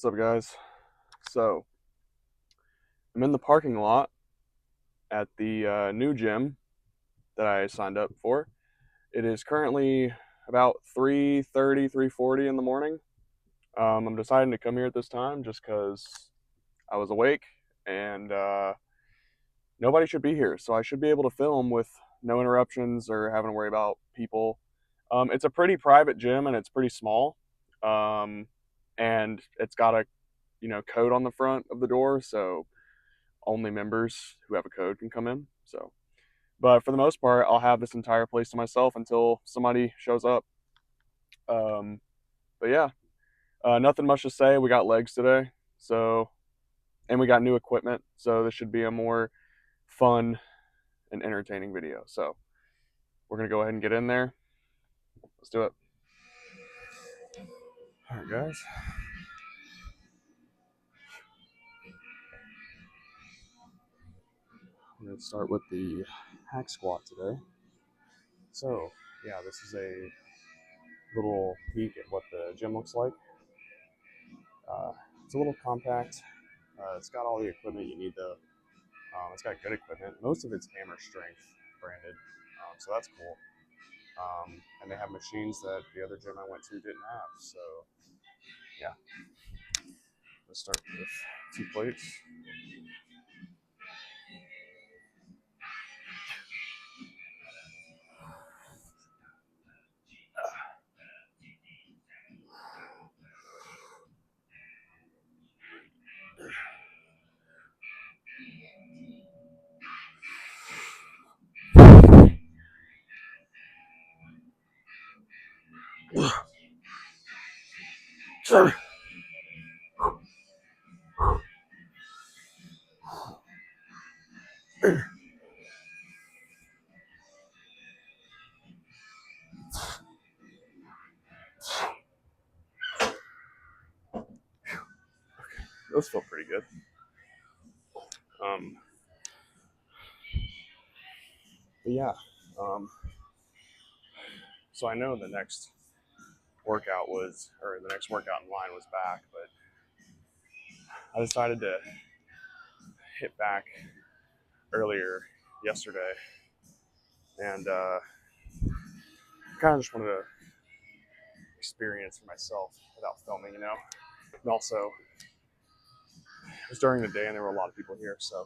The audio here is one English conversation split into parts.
up, guys? So, I'm in the parking lot at the new gym that I signed up for. It is currently about 3:30, 3:40 in the morning. I'm deciding to come here at this time just because I was awake and nobody should be here. So, I should be able to film with no interruptions or having to worry about people. It's a pretty private gym and it's pretty small. Um, and it's got a code on the front of the door, so only members who have a code can come in. So, but for the most part, I'll have this entire place to myself until somebody shows up. Um, but yeah, nothing much to say. We got legs today, so and we got new equipment, so this should be a more fun and entertaining video. So we're gonna go ahead and get in there. Let's do it. All right, guys. I'm gonna start with the hack squat today. So yeah, this is a little peek at what the gym looks like. Uh, it's a little compact. It's got all the equipment you need though. It's got good equipment. Most of it's Hammer Strength branded, so that's cool. And they have machines that the other gym I went to didn't have. So yeah, let's start with 2 plates. Those feel pretty good. But yeah, so I know the next workout was, or the next workout in line was back, but I decided to hit back earlier yesterday, and kind of just wanted to experience for myself without filming, And also, it was during the day and there were a lot of people here, so.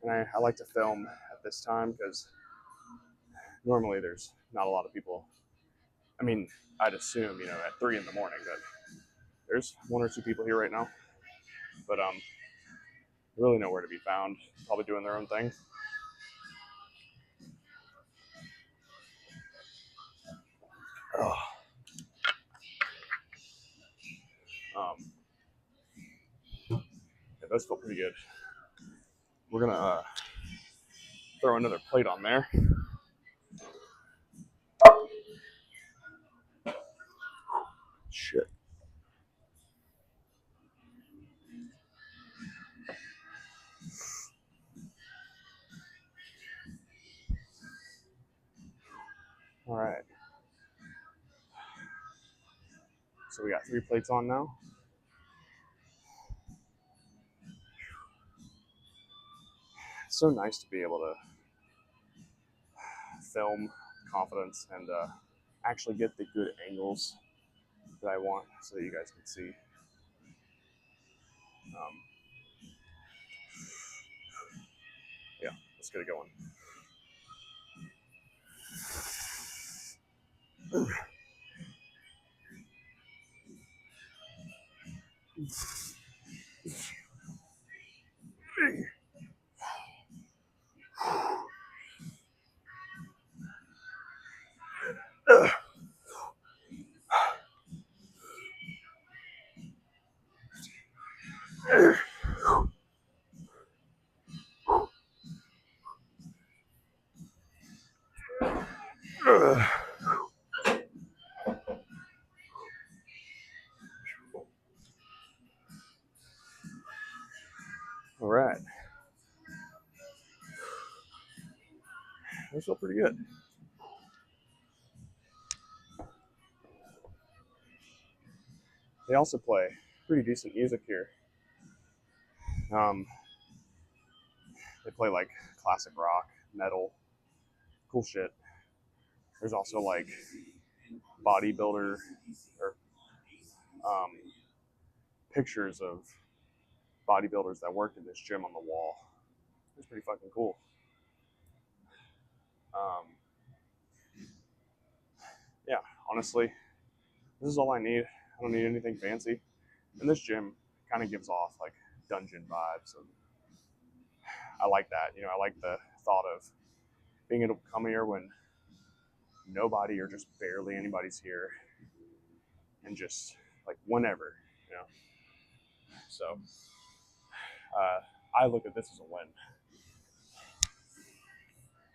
And I like to film at this time because normally there's not a lot of people. I mean, I'd assume, at 3 in the morning that there's 1 or 2 people here right now, but really nowhere to be found. Probably doing their own thing. Oh. Yeah, those feel pretty good. We're gonna throw another plate on there. Shit. All right. So we got 3 plates on now. It's so nice to be able to film confidence and actually get the good angles that I want so that you guys can see. Yeah, let's get it going. All right. Those feel pretty good. They also play pretty decent music here. They play like classic rock, metal, cool shit. There's also like bodybuilder or um, pictures of bodybuilders that worked in this gym on the wall. It's pretty fucking cool. Um, yeah, honestly, this is all I need. I don't need anything fancy. And this gym kind of gives off like dungeon vibes, and I like that. I like the thought of being able to come here when nobody or just barely anybody's here, and just like whenever, you know. So I look at this as a win.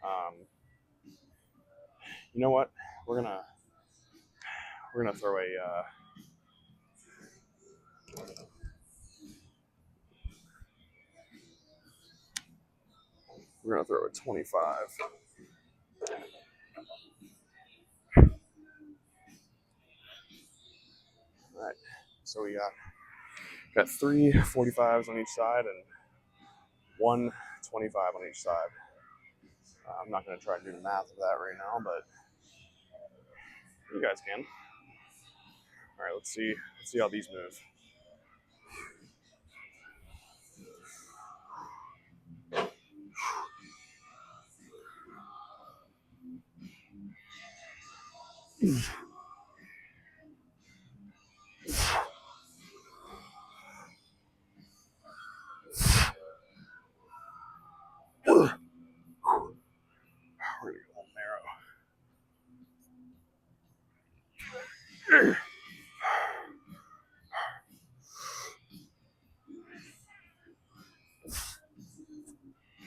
Um, you know what? We're gonna throw a we're gonna throw a 25. All right. So we got three 45s on each side and one 25 on each side. I'm not gonna try to do the math of that right now, but you guys can. All right. Let's see. Let's see how these move. We're gonna go narrow.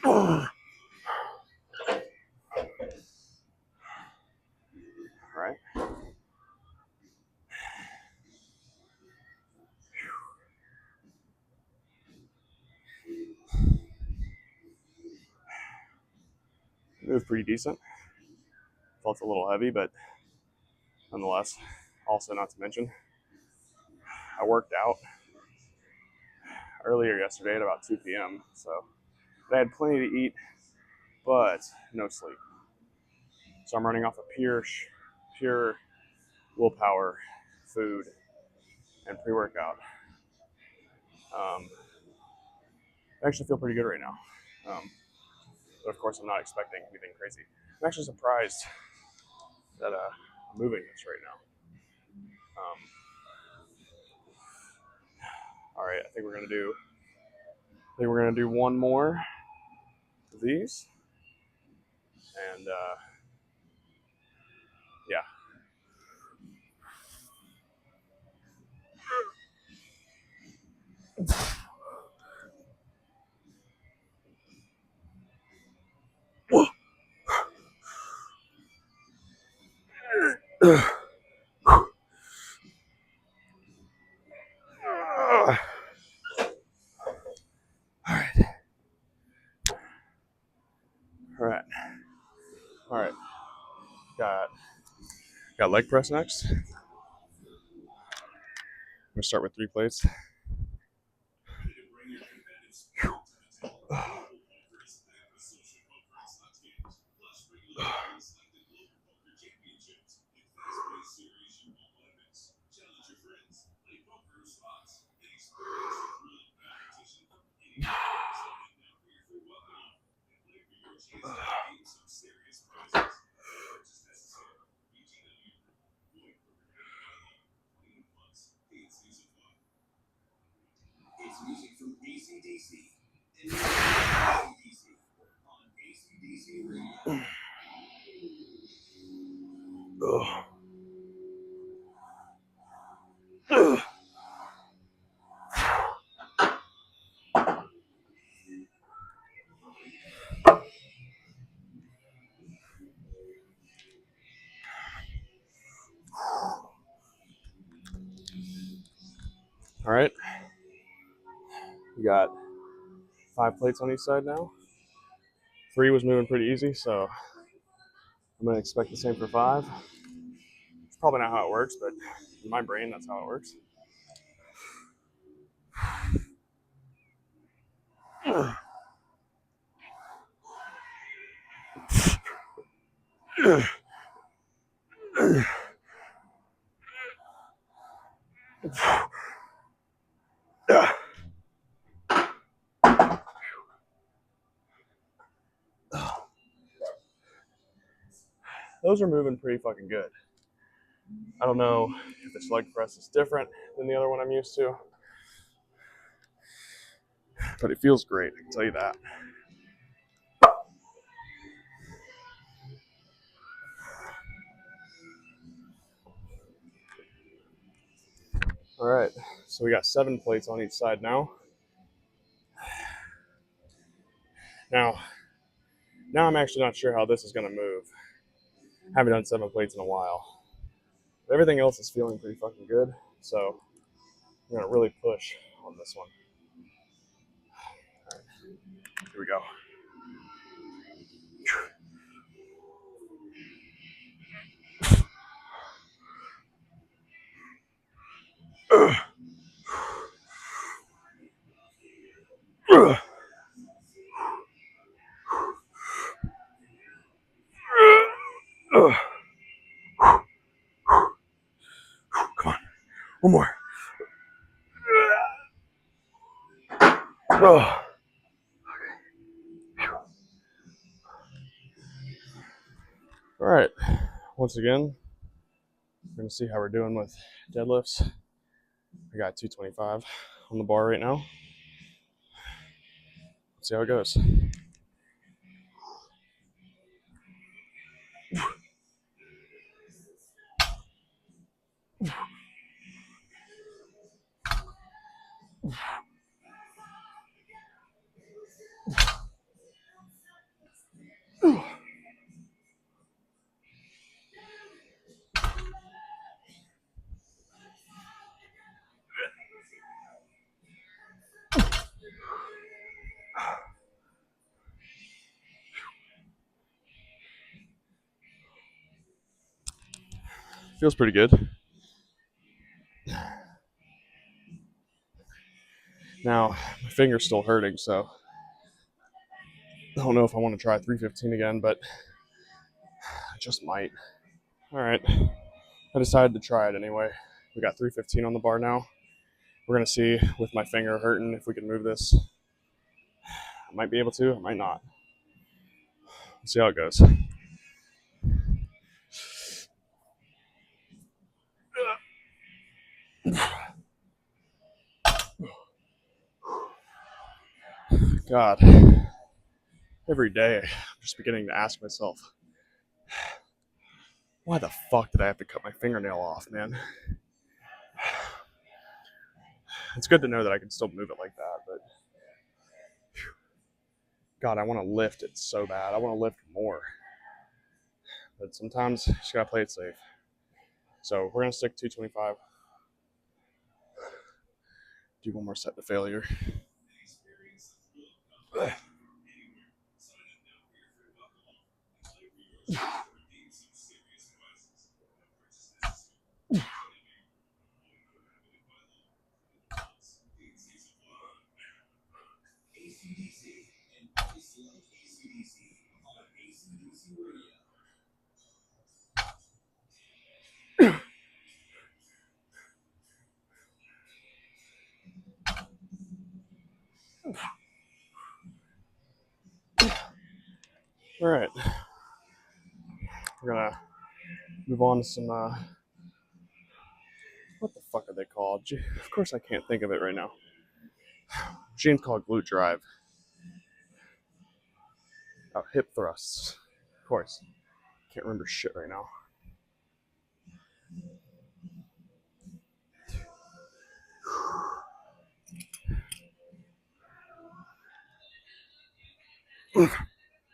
All right. It was pretty decent. Felt a little heavy, but nonetheless. Also, not to mention, I worked out earlier yesterday at about 2 p.m. So I had plenty to eat, but no sleep. So I'm running off of pure willpower, food, and pre-workout. I actually feel pretty good right now. But of course, I'm not expecting anything crazy. I'm actually surprised that I'm moving this right now. Um, all right, I think we're gonna do one more of these, and yeah. All right. All right. All right. Got leg press next. I'm gonna start with 3 plates. All right. We got 5 plates on each side now. 3 was moving pretty easy, so I'm gonna expect the same for 5. It's probably not how it works, but in my brain, that's how it works. Those are moving pretty fucking good. I don't know if this leg press is different than the other one I'm used to, but it feels great, I can tell you that. All right, so we got 7 plates on each side now. Now I'm actually not sure how this is going to move. I haven't done 7 plates in a while. But everything else is feeling pretty fucking good, so I'm going to really push on this one. All right, here we go. Come on, one more. All right, once again, we're going to see how we're doing with deadlifts. I got 225 on the bar right now. Let's see how it goes. Feels pretty good. Now, my finger's still hurting, so I don't know if I want to try 315 again, but I just might. All right, I decided to try it anyway. We got 315 on the bar now. We're going to see with my finger hurting if we can move this. I might be able to, I might not. Let's see how it goes. God, every day I'm just beginning to ask myself, why the fuck did I have to cut my fingernail off, man? It's good to know that I can still move it like that, but God, I want to lift it so bad. I want to lift more. But sometimes you just gotta play it safe. So we're gonna stick 225. Do one more set to failure. All right, we're gonna move on to some. What the fuck are they called? Of course, I can't think of it right now. Machine's called glute drive. Oh, hip thrusts. Of course, can't remember shit right now.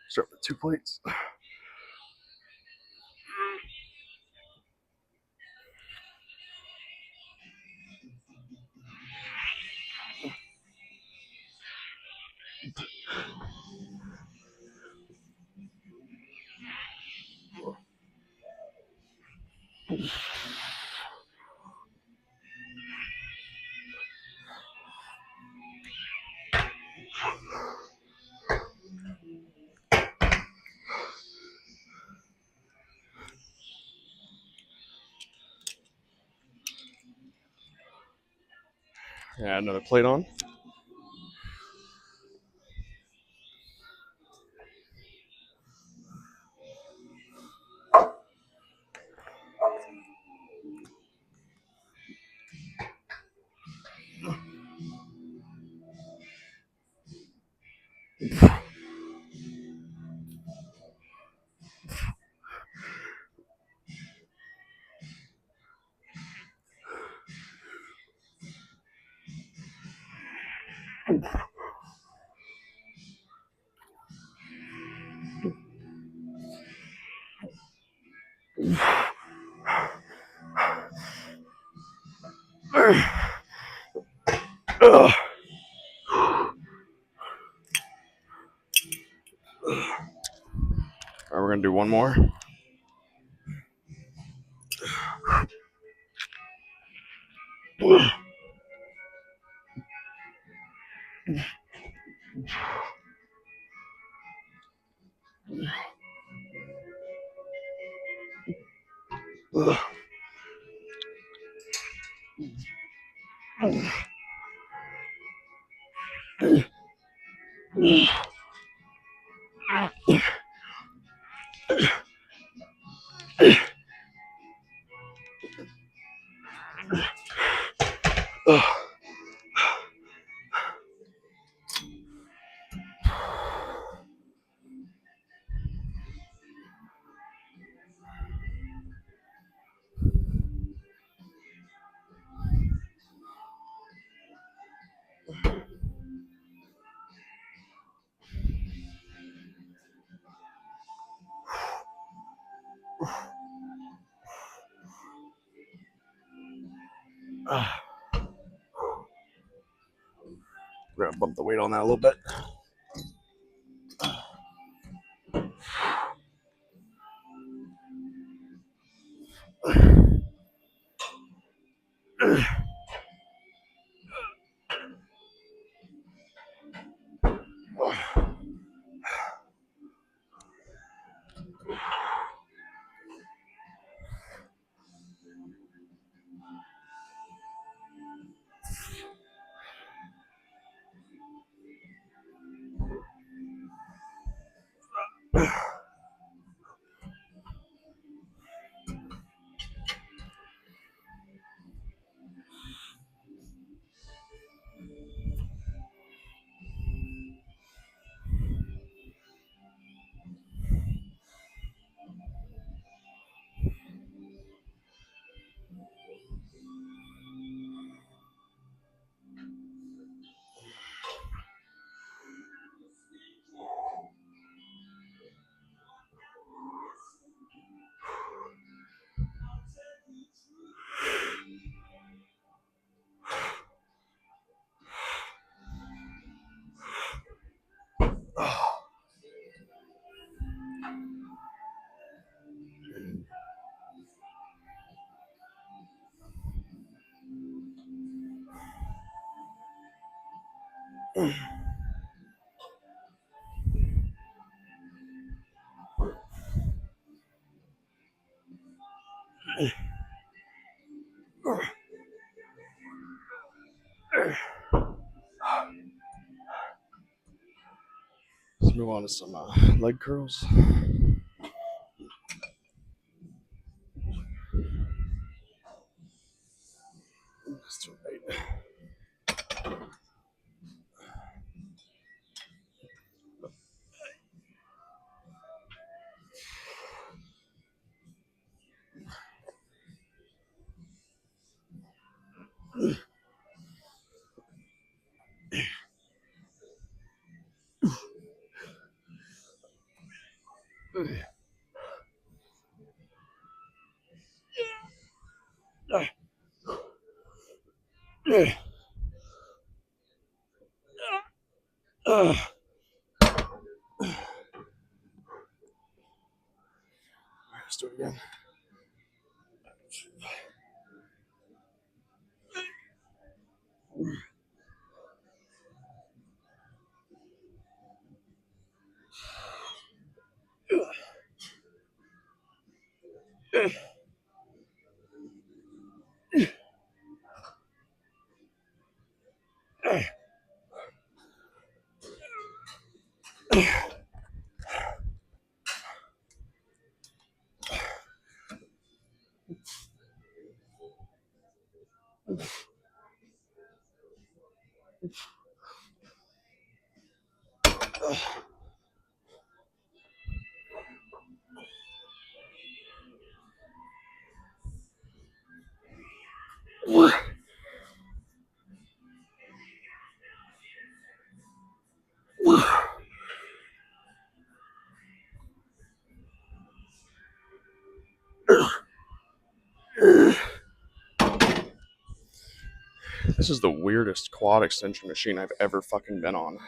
Start with 2 plates. Add another plate on. Ugh. All right, we're gonna do one more. We're gonna bump the weight on that a little bit. Let's move on to some leg curls. That's too late. Let's do it again. This is the weirdest quad extension machine I've ever fucking been on.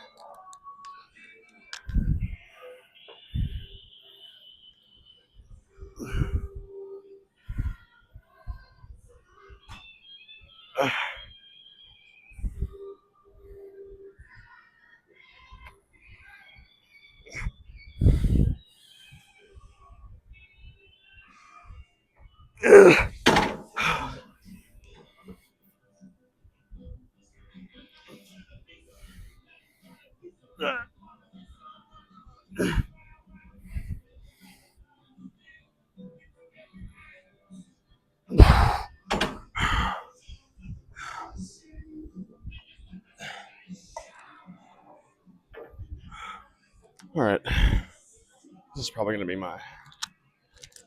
Alright. This is probably going to be my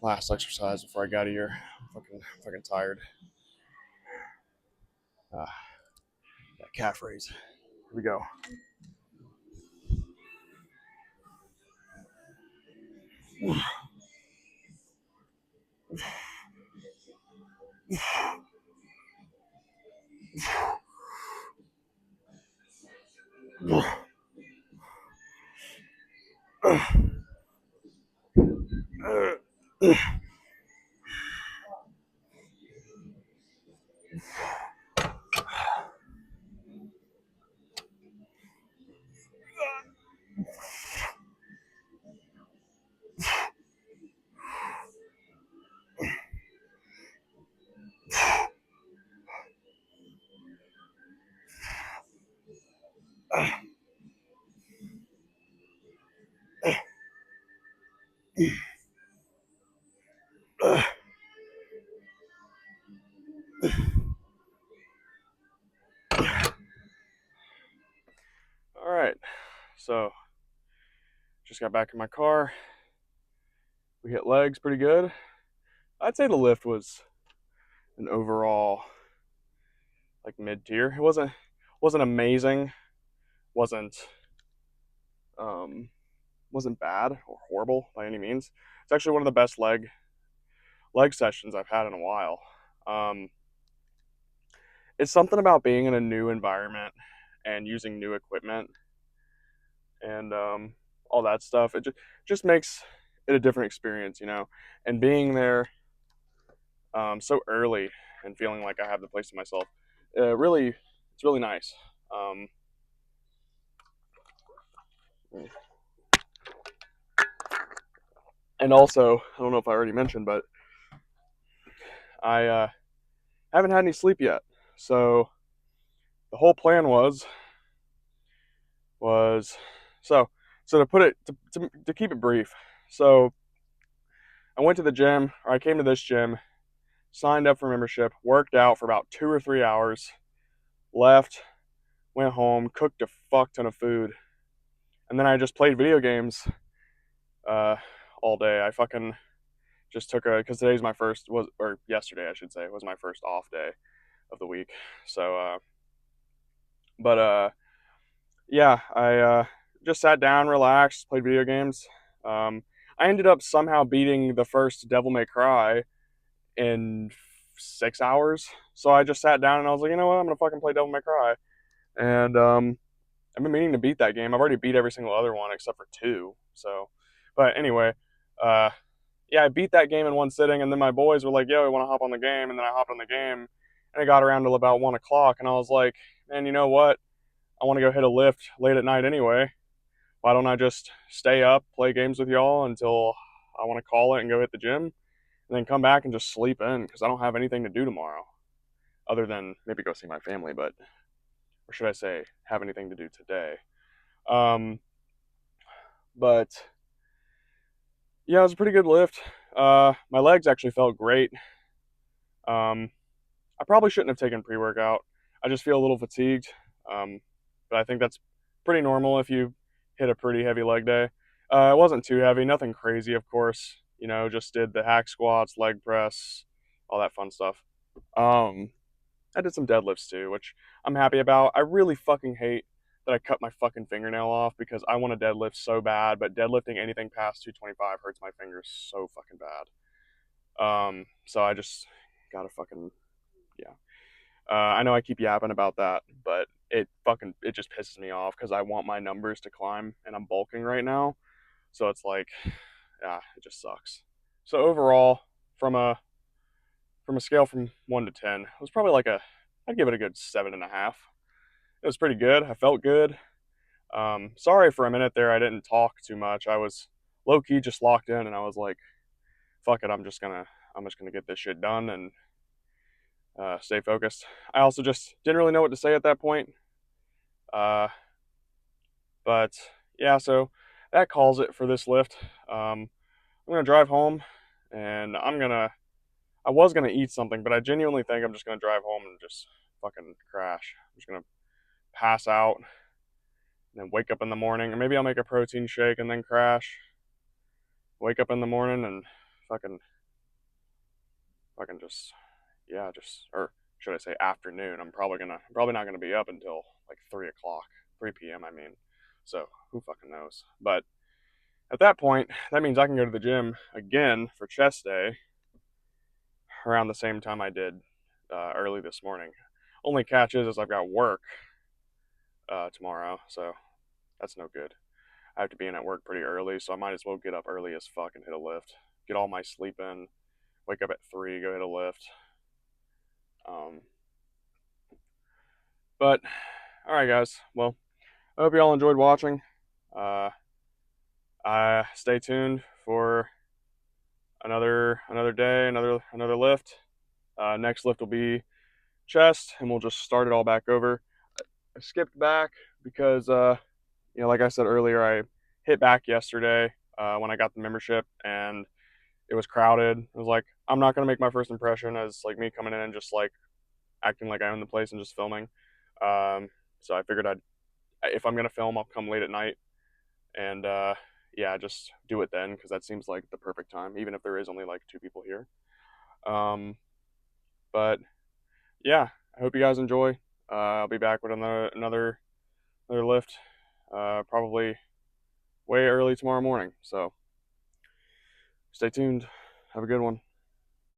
last exercise before I get out of here. I'm fucking tired. Calf raise. Here we go. Alright, so just got back in my car. We hit legs pretty good. I'd say the lift was an overall like mid-tier. It wasn't amazing, wasn't wasn't bad or horrible by any means. It's actually one of the best leg sessions I've had in a while. It's something about being in a new environment and using new equipment and all that stuff. It just makes it a different experience, you know. And being there so early and feeling like I have the place to myself, it's really nice. And also, I don't know if I already mentioned, but I haven't had any sleep yet. So the whole plan was so to put it to keep it brief. So I went to the gym, or I came to this gym, signed up for membership, worked out for about 2 or 3 hours, left, went home, cooked a fuck ton of food, and then I just played video games all day. I fucking just took because today's my first or yesterday I should say was my first off day of the week. So yeah, I just sat down, relaxed, played video games. I ended up somehow beating the first Devil May Cry in 6 hours. So I just sat down and I was like, you know what, I'm gonna fucking play Devil May Cry. And I've been meaning to beat that game. I've already beat every single other one except for 2. So, but anyway, yeah, I beat that game in one sitting, and then my boys were like, yo, I want to hop on the game, and then I hopped on the game, and it got around till about 1 o'clock, and I was like, man, you know what? I want to go hit a lift late at night anyway. Why don't I just stay up, play games with y'all until I want to call it and go hit the gym, and then come back and just sleep in, because I don't have anything to do tomorrow, other than maybe go see my family, but, or should I say, have anything to do today. But yeah, it was a pretty good lift. My legs actually felt great. I probably shouldn't have taken pre-workout. I just feel a little fatigued. but I think that's pretty normal if you hit a pretty heavy leg day. It wasn't too heavy, nothing crazy, of course. You know, just did the hack squats, leg press, all that fun stuff. Um, I did some deadlifts too, which I'm happy about. I really fucking hate that I cut my fucking fingernail off because I want to deadlift so bad, but deadlifting anything past 225 hurts my fingers so fucking bad. So I just gotta fucking, yeah. I know I keep yapping about that, but it just pisses me off because I want my numbers to climb and I'm bulking right now. So it's like, yeah, it just sucks. So overall, from a scale from 1 to 10, it was probably like I'd give it a good 7.5. It was pretty good. I felt good. Sorry for a minute there, I didn't talk too much. I was low key just locked in, and I was like, fuck it, I'm just gonna get this shit done and stay focused. I also just didn't really know what to say at that point. Uh, but yeah, so that calls it for this lift. I'm gonna drive home, and I was gonna eat something, but I genuinely think I'm just gonna drive home and just fucking crash. I'm just gonna pass out and then wake up in the morning, or maybe I'll make a protein shake and then crash. Wake up in the morning and fucking just, yeah, just, or should I say afternoon. I'm probably not gonna be up until like 3 o'clock, 3 p.m. I mean, so who fucking knows? But at that point, that means I can go to the gym again for chest day around the same time I did early this morning. Only catch is I've got work tomorrow, so that's no good. I have to be in at work pretty early, so I might as well get up early as fuck and hit a lift. Get all my sleep in, wake up at 3, go hit a lift. But, alright guys, well, I hope you all enjoyed watching. Stay tuned for another day, another lift. Next lift will be chest, and we'll just start it all back over. I skipped back because, like I said earlier, I hit back yesterday when I got the membership, and it was crowded. I was like, I'm not gonna make my first impression as like me coming in and just like acting like I own the place and just filming. So I figured if I'm gonna film, I'll come late at night, and yeah, just do it then because that seems like the perfect time, even if there is only like 2 people here. But yeah, I hope you guys enjoy. I'll be back with another lift, probably way early tomorrow morning. So stay tuned. Have a good one.